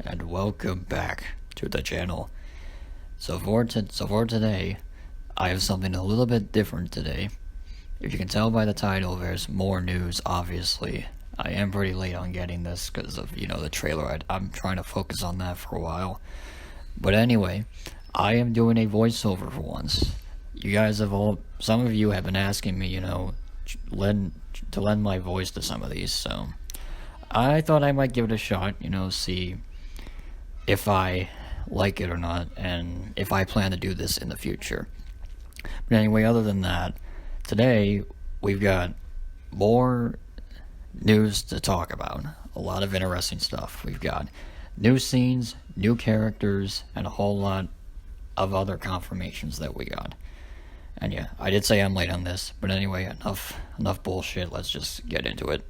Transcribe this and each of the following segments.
and welcome back to the channel. So for today, I have something a little bit different today. If you can tell by the title, there's more news, obviously. I am pretty late on getting this because of, the trailer. I'm trying to focus on that for a while. But anyway, I am doing a voiceover for once. You guys some of you have been asking me, to lend my voice to some of these, so I thought I might give it a shot, see if I like it or not, and if I plan to do this in the future. But anyway, other than that, today we've got more news to talk about. A lot of interesting stuff. We've got new scenes, new characters, and a whole lot of other confirmations that we got. And yeah, I did say I'm late on this, but anyway, enough bullshit. Let's just get into it.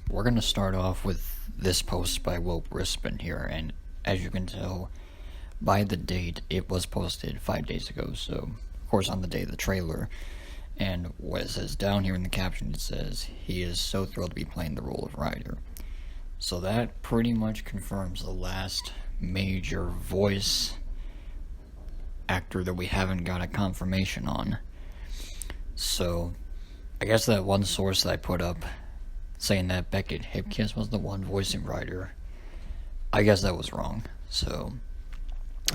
We're gonna start off with this post by Will Brispin here, and as you can tell by the date, it was posted 5 days ago, so of course on the day of the trailer. And what it says down here in the caption, it says, "He is so thrilled to be playing the role of Ryder." So that pretty much confirms the last major voice actor that we haven't got a confirmation on. So I guess that one source that I put up saying that Beckett Hipkiss was the one voicing Ryder, I guess that was wrong. So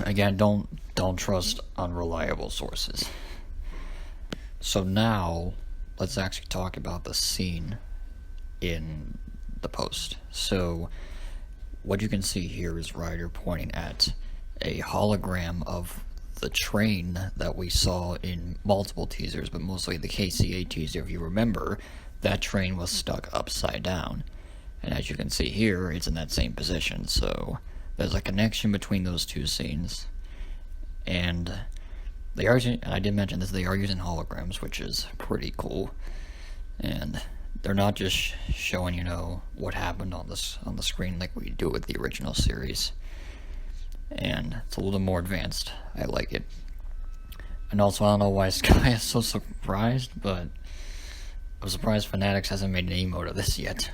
again, don't trust unreliable sources. So now let's actually talk about the scene in the post. So what you can see here is Ryder pointing at a hologram of the train that we saw in multiple teasers, but mostly the KCA teaser. If you remember, that train was stuck upside down, and as you can see here, it's in that same position. So there's a connection between those two scenes, and they are, and I did mention this, they are using holograms, which is pretty cool. And they're not just showing what happened on the screen like we do with the original series. And it's a little more advanced. I like it. And also, I don't know why Sky is so surprised, but I'm surprised Fanatics hasn't made an emote of this yet.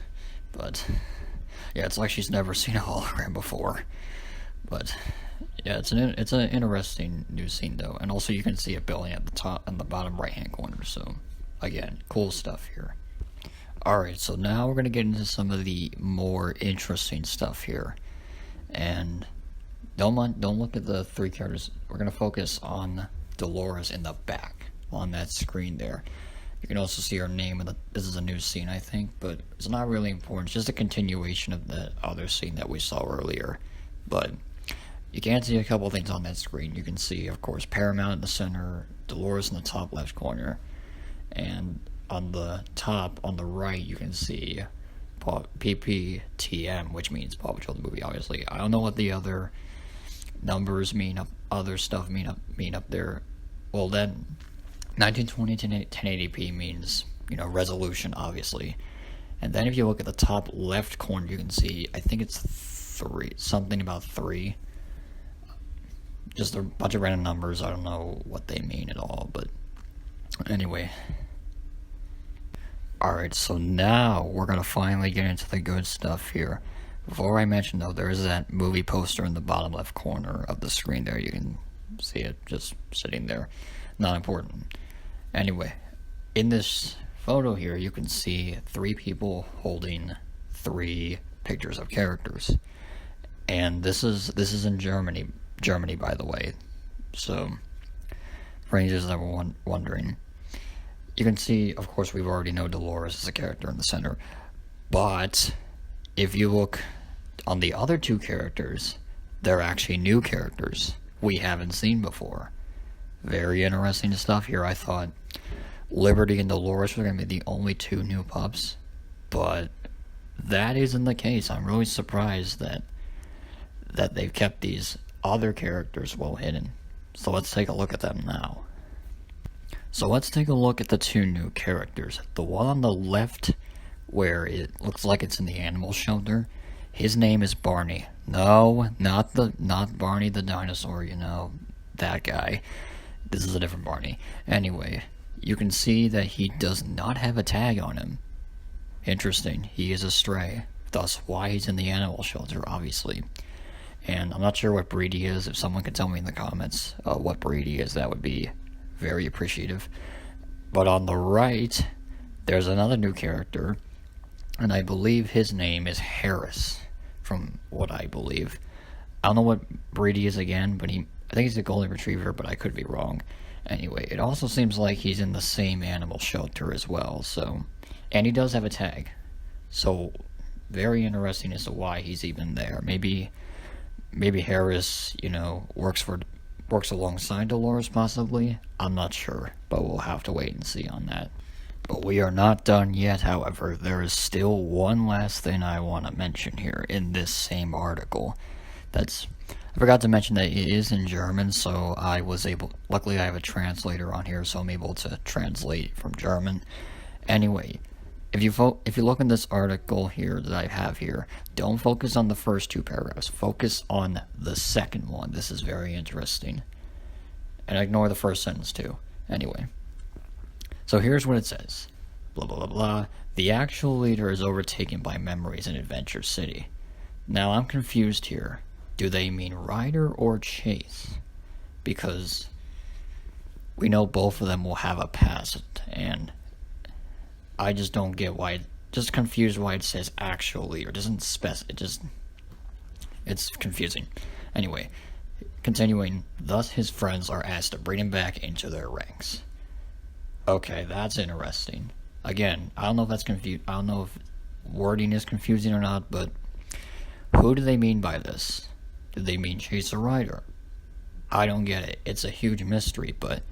But yeah, it's like she's never seen a hologram before. But yeah, it's an interesting new scene though. And also, you can see a building at the top and the bottom right hand corner. So again, cool stuff here. Alright, so now we're gonna get into some of the more interesting stuff here. And don't look at the three characters. We're gonna focus on Dolores in the back on that screen there. You can also see her name, and this is a new scene, I think, but it's not really important. It's just a continuation of the other scene that we saw earlier. But you can see a couple things on that screen. You can see, of course, Paramount in the center, Dolores in the top left corner, and on the top on the right you can see PPTM, which means Paw Patrol the movie. Obviously, I don't know what the other numbers mean, other stuff mean up there. Well, then 1920 to 1080p means resolution, obviously. And then if you look at the top left corner, you can see, I think it's something about 3, just a bunch of random numbers. I don't know what they mean at all, but anyway. Alright, so now we're gonna finally get into the good stuff here. Before I mention though, there is that movie poster in the bottom left corner of the screen there. You can see it just sitting there. Not important. Anyway, in this photo here, you can see 3 people holding 3 pictures of characters. And this is in Germany, by the way. So, for any of you that were wondering, you can see, of course, we already know Dolores is a character in the center. But if you look on the other 2 characters, they're actually new characters we haven't seen before. Very interesting stuff here. I thought Liberty and Dolores were going to be the only 2 new pups, but that isn't the case. I'm really surprised that they've kept these other characters well hidden. So let's take a look at them now. So let's take a look at the 2 new characters. The one on the left, where it looks like it's in the animal shelter, his name is Barney. No, not Barney the dinosaur, that guy. This is a different Barney. Anyway, you can see that he does not have a tag on him. Interesting, he is a stray. Thus why he's in the animal shelter, obviously. And I'm not sure what breed he is. If someone could tell me in the comments what breed he is, that would be very appreciative. But on the right, there's another new character, and I believe his name is Harris, from what I believe. I don't know what breed he is again, but I think he's a golden retriever, but I could be wrong. Anyway, it also seems like he's in the same animal shelter as well, so... And he does have a tag. So, very interesting as to why he's even there. Maybe Harris, works alongside Dolores, possibly? I'm not sure, but we'll have to wait and see on that. But we are not done yet, however. There is still one last thing I want to mention here in this same article. I forgot to mention that it is in German, so luckily I have a translator on here, so I'm able to translate from German. Anyway, if you look in this article here that I have here, don't focus on the first two paragraphs. Focus on the second one. This is very interesting. And ignore the first sentence too. Anyway. So here's what it says. Blah, blah, blah, blah. The actual leader is overtaken by memories in Adventure City. Now I'm confused here. Do they mean Ryder or Chase? Because we know both of them will have a past, and I just don't get why. Just confused why it says actual leader. It doesn't it's confusing. Anyway, continuing. Thus, his friends are asked to bring him back into their ranks. Okay, that's interesting. Again, I don't know if that's confused. I don't know if wording is confusing or not, but who do they mean by this? Do they mean Chase or Ryder? I don't get it. It's a huge mystery, but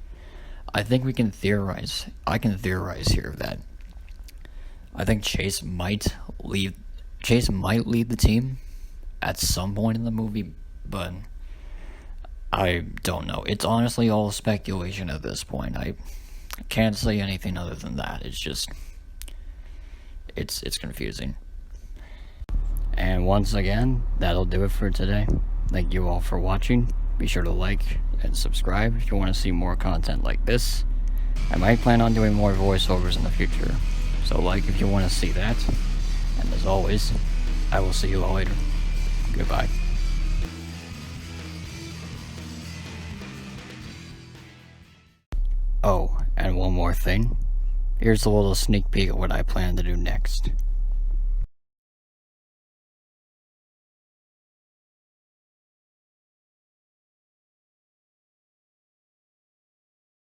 I think we can theorize. I can theorize here that I think Chase might lead the team at some point in the movie, but I don't know. It's honestly all speculation at this point. I can't say anything other than that. It's just it's confusing. And once again, that'll do it for today. Thank you all for watching. Be sure to like and subscribe if you want to see more content like this. I might plan on doing more voiceovers in the future, so like if you want to see that. And as always, I will see you all later. Goodbye. Oh, and one more thing. Here's a little sneak peek of what I plan to do next.